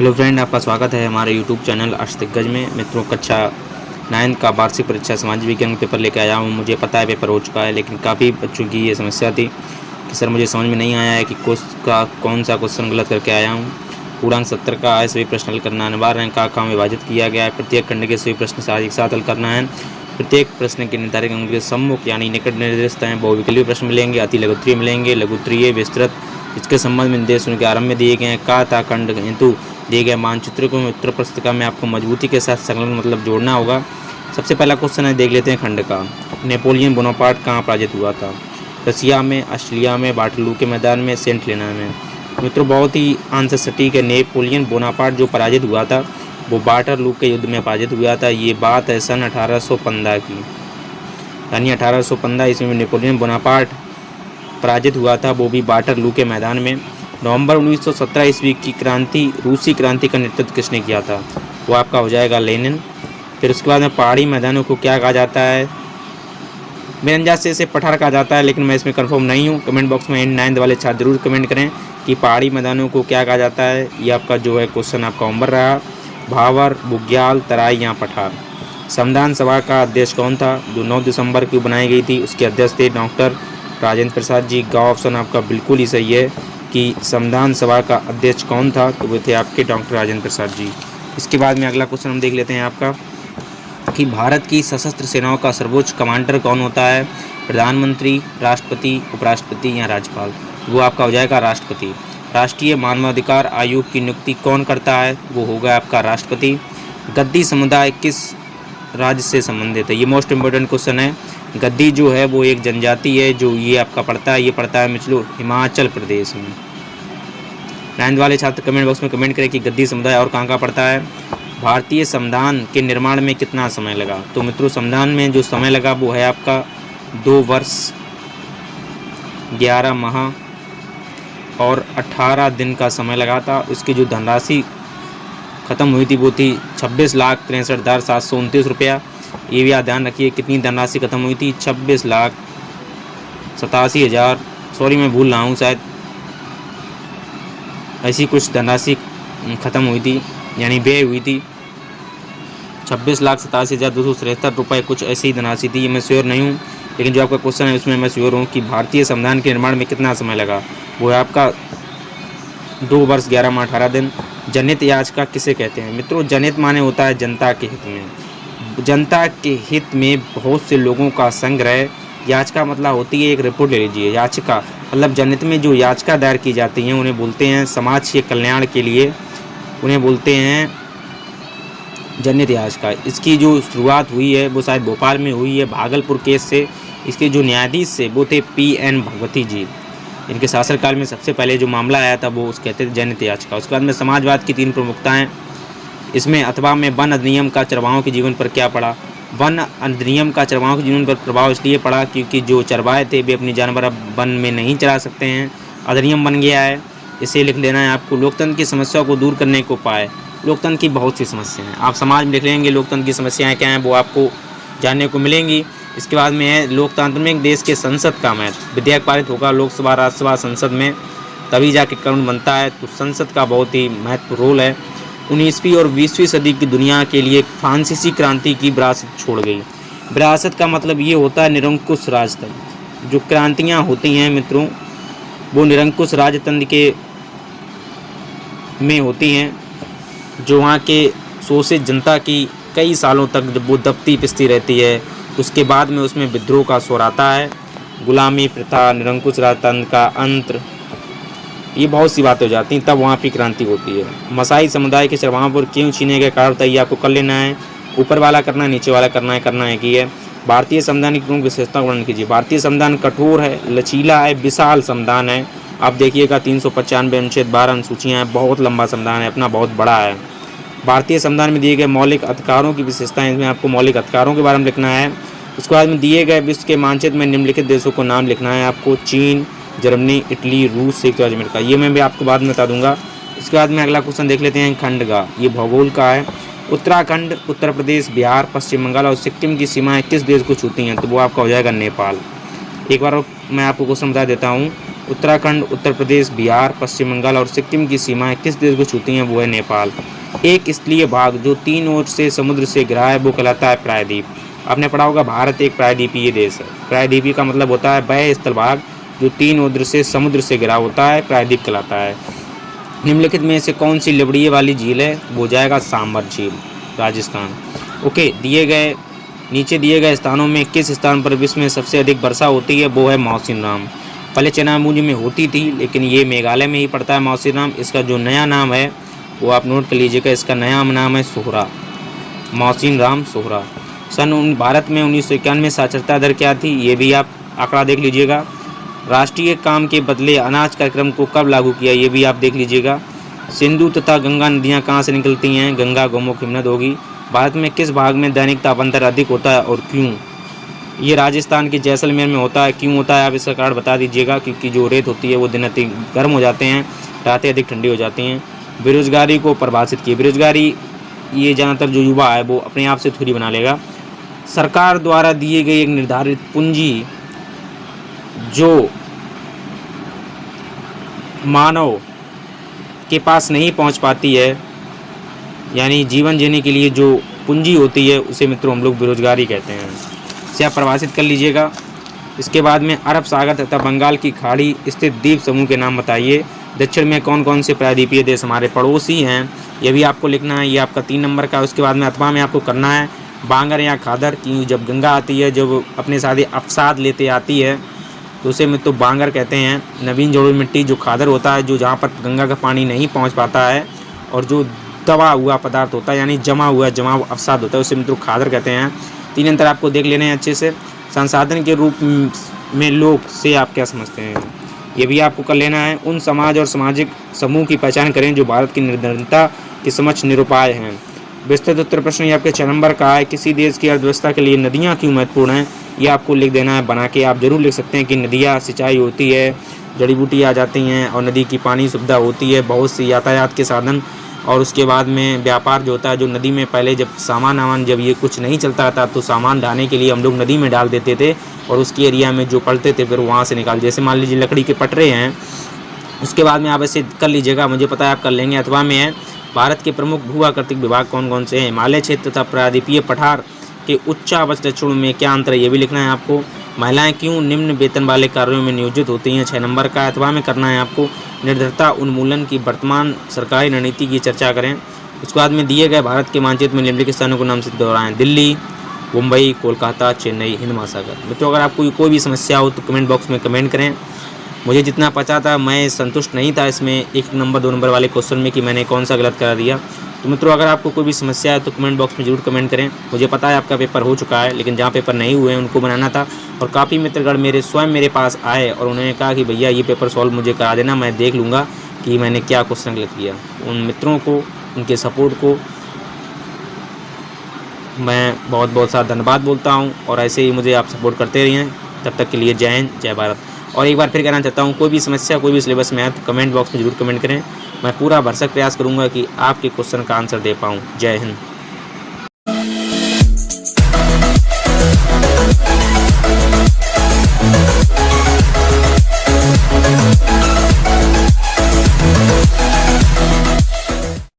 Hello friend, आपका स्वागत है हमारे यूट्यूब चैनल अर्श दिग्गज में। मित्रों, कक्षा 9 का वार्षिक परीक्षा समाज विज्ञान पेपर लेके आया हूँ। मुझे पता है पेपर हो चुका है, लेकिन काफ़ी बच्चों की ये समस्या थी कि सर मुझे समझ में नहीं आया है कि कौन सा क्वेश्चन गलत करके आया हूँ। पूर्णांक 70 का है, सभी प्रश्न हल करना अनिवार्य है। का विभाजित किया गया है, प्रत्येक खंड के सभी प्रश्न एक साथ हल करना है। प्रत्येक प्रश्न के निर्धारित अंक के सम्मुख यानी निकट निर्देशित हैं बहुविकल्पीय प्रश्न मिलेंगे, अति लघुत्तरीय मिलेंगे, लघुत्तरीय विस्तृत इसके संबंध में निर्देश उनके आरंभ में दिए गए हैं। का था खंड हेतु दिए गए मानचित्र को उत्तर पुस्तिका में आपको मजबूती के साथ संलग्न मतलब जोड़ना होगा। सबसे पहला क्वेश्चन है, देख लेते हैं खंड का। नेपोलियन बोनापार्ट कहाँ पराजित हुआ था? रसिया में, ऑस्ट्रिया में, वाटरलू के मैदान में, सेंट लेना में। मित्रों, बहुत ही आंसर सटीक है। नेपोलियन बोनापार्ट जो पराजित हुआ था वो वाटरलू के युद्ध में पराजित हुआ था। ये बात है सन 1815 की, यानी 1815 ईस्वी में नेपोलियन बोनापार्ट पराजित हुआ था, वो भी वाटरलू के मैदान में। नवंबर 1917 ईस्वी की क्रांति, रूसी क्रांति का नेतृत्व किसने किया था? वो आपका हो जाएगा लेनिन। फिर उसके बाद में पहाड़ी मैदानों को क्या कहा जाता है? मेरे अंदाज से इसे पठार कहा जाता है, लेकिन मैं इसमें कंफर्म नहीं हूँ। कमेंट बॉक्स में 9th वाले छात्र जरूर कमेंट करें कि पहाड़ी मैदानों को क्या कहा जाता है। ये आपका जो है क्वेश्चन आपका होमवर्क रहा। भावर, बुग्याल, तराई या पठार। संविधान सभा का अध्यक्ष कौन था जो 9 दिसंबर को बनाई गई थी? उसके अध्यक्ष थे डॉक्टर राजेंद्र प्रसाद जी। गा ऑप्शन आपका बिल्कुल ही सही है कि संविधान सभा का अध्यक्ष कौन था, तो वो थे आपके डॉक्टर राजेंद्र प्रसाद जी। इसके बाद में अगला क्वेश्चन हम देख लेते हैं आपका कि भारत की सशस्त्र सेनाओं का सर्वोच्च कमांडर कौन होता है? प्रधानमंत्री, राष्ट्रपति, उपराष्ट्रपति या राज्यपाल? वो आपका हो जाएगा राष्ट्रपति। राष्ट्रीय मानवाधिकार आयोग की नियुक्ति कौन करता है? वो होगा आपका राष्ट्रपति। गद्दी समुदाय किस राज्य से संबंधित है? ये मोस्ट इम्पोर्टेंट क्वेश्चन है। गद्दी जो है वो एक जनजाति है जो ये आपका पड़ता है, ये पड़ता है मित्रों हिमाचल प्रदेश में। 9th वाले छात्र कमेंट बॉक्स में कमेंट करें कि गद्दी समुदाय और कहाँ पड़ता है। भारतीय संविधान के निर्माण में कितना समय लगा? तो मित्रों, संविधान में जो समय लगा वो है आपका 2 वर्ष 11 माह और 18 दिन का समय लगा था। उसकी जो धनराशि ख़त्म हुई थी वो थी 26,63,729 रुपया। ये भी आप ध्यान रखिए कितनी धनराशि खत्म हुई थी, 26,87,000। सॉरी, मैं भूल रहा हूँ, शायद ऐसी कुछ धनराशि ख़त्म हुई थी, यानी व्यय हुई थी 26,87,273 रुपये, कुछ ऐसी ही धनराशि थी। ये मैं श्योर नहीं हूँ, लेकिन जो आपका क्वेश्चन है उसमें मैं श्योर हूँ कि भारतीय संविधान के निर्माण में कितना समय लगा। वो है आपका 2 वर्ष 11 माह 18 दिन। जनहित याचिका किसे कहते हैं? मित्रों, जनहित माने होता है जनता के हित में। जनता के हित में बहुत से लोगों का संग्रह। याचिका मतलब होती है एक रिपोर्ट ले लीजिए। याचिका मतलब जनहित में जो याचिका दायर की जाती हैं उन्हें बोलते हैं समाज के कल्याण के लिए, उन्हें बोलते हैं जनहित याचिका। इसकी जो शुरुआत हुई है वो शायद भोपाल में हुई है भागलपुर केस से। इसके जो न्यायाधीश थे वो थे P.N. भगवती जी। इनके शासनकाल में सबसे पहले जो मामला आया था वो उस कहते थे जनहित याचिका। उसके बाद में समाजवाद की 3 प्रमुखताएं इसमें अथवा में वन अधिनियम का चरवाहों के जीवन पर क्या पड़ा? वन अधिनियम का चरवाहों के जीवन पर प्रभाव इसलिए पड़ा क्योंकि जो चरवाहे थे वे अपनी जानवर अब वन में नहीं चरा सकते हैं। अधिनियम बन गया है, इसे लिख लेना है आपको। लोकतंत्र की समस्या को दूर करने को उपाय। लोकतंत्र की बहुत सी समस्याएं हैं, आप समाज में लिख लेंगे लोकतंत्र की समस्याएं क्या हैं वो आपको जानने को मिलेंगी। इसके बाद में है लोकतंत्र में एक देश के संसद का महत्व। विधेयक पारित होगा लोकसभा, राज्यसभा, संसद में, तभी जाके कानून बनता है। तो संसद का बहुत ही महत्वपूर्ण रोल है। 19वीं और 20वीं सदी की दुनिया के लिए फ्रांसीसी क्रांति की विरासत छोड़ गई। विरासत का मतलब ये होता है निरंकुश राजतंत्र। जो क्रांतियाँ होती हैं मित्रों वो निरंकुश राजतंत्र के में होती हैं, जो वहाँ के शोषित जनता की कई सालों तक जब वो दबती पिसती रहती है, उसके बाद में उसमें विद्रोह का स्वर आता है। गुलामी प्रथा, निरंकुश राजतंत्र का अंत, ये बहुत सी बातें हो जाती हैं, तब वहाँ पे क्रांति होती है। मसाई समुदाय के चरवाहों पर क्यों छीने गए कारण बताइए, आपको कर लेना है। ऊपर वाला करना है, नीचे वाला करना है कि है। भारतीय संविधान की प्रमुख विशेषता वर्णन कीजिए। भारतीय संविधान कठोर है, लचीला है, विशाल संविधान है। आप देखिएगा 395 अनुच्छेद 12 अनुसूचियाँ हैं, बहुत लंबा संविधान है अपना, बहुत बड़ा है। भारतीय संविधान में दिए गए मौलिक अधिकारों की विशेषताएं, इसमें आपको मौलिक अधिकारों के बारे में लिखना है। उसके बाद में दिए गए विश्व के मानचित्र में निम्नलिखित देशों को नाम लिखना है आपको। चीन, जर्मनी, इटली, रूस, संयुक्त राज्य अमेरिका। ये मैं भी आपको बाद में बता दूंगा। इसके बाद में अगला क्वेश्चन देख लेते हैं खंड का। ये भूगोल का है। उत्तराखंड, उत्तर प्रदेश, बिहार, पश्चिम बंगाल और सिक्किम की सीमाएं किस देश को छूती हैं? तो वो आपका हो जाएगा नेपाल। एक बार मैं आपको क्वेश्चन बता देता हूँ। उत्तराखंड, उत्तर प्रदेश, बिहार, पश्चिम बंगाल और सिक्किम की सीमाएं किस देश को छूती हैं? वो है नेपाल। एक स्थलीय भाग जो 3 ओर से समुद्र से घिरा है वो कहलाता है प्रायद्वीप। आपने पढ़ा होगा भारत एक प्रायद्वीपीय देश है। प्रायद्वीपीय का मतलब होता है वह स्थल भाग जो 3 ओर से समुद्र से घिरा होता है, प्रायद्वीप कहलाता है। निम्नलिखित में से कौन सी लवणीय वाली झील है? वो जाएगा सांबर झील, राजस्थान। ओके, नीचे दिए गए स्थानों में किस स्थान पर विश्व में सबसे अधिक वर्षा होती है? वो है मौसिनराम। पहले चेनाबूंजी में होती थी, लेकिन ये मेघालय में ही पड़ता है मौसिनराम। इसका जो नया नाम है वो आप नोट कर लीजिएगा, इसका नया नाम है सोहरा, मौसिनराम सोहरा। भारत में 1991 में साक्षरता दर क्या थी? ये भी आप आंकड़ा देख लीजिएगा। राष्ट्रीय काम के बदले अनाज कार्यक्रम को कब लागू किया? ये भी आप देख लीजिएगा। सिंधु तथा गंगा नदियाँ कहाँ से निकलती हैं? गंगा, गौमुख, हिमनद होगी। भारत में किस भाग में दैनिक तापांतर अधिक होता है और क्यों? ये राजस्थान के जैसलमेर में होता है। क्यों होता है आप इसका कारण बता दीजिएगा। क्योंकि जो रेत होती है वो दिन गर्म हो जाते हैं, रातें अधिक ठंडी हो जाती हैं। बेरोजगारी को परिभाषित किए। बेरोजगारी ये ज़्यादातर जो युवा है वो अपने आप से थोड़ी बना लेगा। सरकार द्वारा दिए गए एक निर्धारित पूंजी जो मानव के पास नहीं पहुंच पाती है, यानी जीवन जीने के लिए जो पूंजी होती है उसे मित्रों हम लोग बेरोजगारी कहते हैं। इसे आप परिभाषित कर लीजिएगा। इसके बाद में अरब सागर तथा बंगाल की खाड़ी स्थित द्वीप समूह के नाम बताइए। दक्षिण में कौन कौन से प्रायद्वीपीय देश हमारे पड़ोसी हैं? ये भी आपको लिखना है। ये आपका 3 नंबर का। उसके बाद में अथवा में आपको करना है बांगर या खादर की। जब गंगा आती है, जब अपने साथ अवसाद लेते आती है तो उसे मित्रों बांगर कहते हैं। नवीन जोड़ी मिट्टी जो खादर होता है, जो जहाँ पर गंगा का पानी नहीं पहुँच पाता है और जो दबा हुआ पदार्थ होता है यानी जमा अवसाद होता है, उसे मित्रों खादर कहते हैं। 3 अंतर आपको देख लेने हैं अच्छे से। संसाधन के रूप में लोक से आप क्या समझते हैं? ये भी आपको कर लेना है। उन समाज और सामाजिक समूह की पहचान करें जो भारत की निर्धनता के समक्ष निरुपाय हैं। विस्तृत उत्तर प्रश्न ये आपके 6 नंबर का है। किसी देश की अर्थव्यवस्था के लिए नदियाँ क्यों महत्वपूर्ण हैं? ये आपको लिख देना है बना के। आप जरूर लिख सकते हैं कि नदियाँ सिंचाई होती है, जड़ी बूटी आ जाती हैं और नदी की पानी सुविधा होती है, बहुत सी यातायात के साधन। और उसके बाद में व्यापार जो होता है, जो नदी में पहले जब सामान जब ये कुछ नहीं चलता था तो सामान ढाने के लिए हम लोग नदी में डाल देते थे और उसके एरिया में जो पड़ते थे फिर वहाँ से निकाल। जैसे मान लीजिए लकड़ी के पटरे हैं, उसके बाद में आप ऐसे कर लीजिएगा, मुझे पता है आप कर लेंगे। अथवा में है भारत के प्रमुख भू आकृतिक विभाग कौन कौन से हैं? हिमालय क्षेत्र तथा प्रायद्वीपीय पठार के उच्चावच लक्षणों में क्या अंतर है? ये भी लिखना है आपको। महिलाएं क्यों निम्न वेतन वाले कार्यों में नियोजित होती हैं? 6 नंबर का। अथवा में करना है आपको निर्धनता उन्मूलन की वर्तमान सरकारी रणनीति की चर्चा करें। उसके बाद में दिए गए भारत के मानचित्र में निम्नलिखित स्थानों को नाम से दोहराएं। दिल्ली, मुंबई, कोलकाता, चेन्नई, हिंद महासागर। मित्रों अगर आपको कोई भी समस्या हो तो कमेंट बॉक्स में कमेंट करें। मुझे जितना पता था मैं संतुष्ट नहीं था इसमें 1 नंबर 2 नंबर वाले क्वेश्चन में कि मैंने कौन सा गलत करा दिया। तो मित्रों अगर आपको कोई भी समस्या है तो कमेंट बॉक्स में जरूर कमेंट करें। मुझे पता है आपका पेपर हो चुका है, लेकिन जहाँ पेपर नहीं हुए हैं उनको बनाना था। और काफ़ी मित्रगण मेरे पास आए और उन्होंने कहा कि भैया ये पेपर सॉल्व मुझे करा देना, मैं देख लूँगा कि मैंने क्या क्वेश्चन गलत किया। उन मित्रों को, उनके सपोर्ट को मैं बहुत बहुत सारा धन्यवाद बोलता हूँ और ऐसे ही मुझे आप सपोर्ट करते रहिए। तब तक के लिए जय हिंद, जय भारत। और एक बार फिर कहना चाहता हूँ, कोई भी समस्या कोई भी सिलेबस में है तो कमेंट बॉक्स में जरूर कमेंट करें। मैं पूरा भरसक प्रयास करूँगा कि आपके क्वेश्चन का आंसर दे पाऊँ। जय हिंद।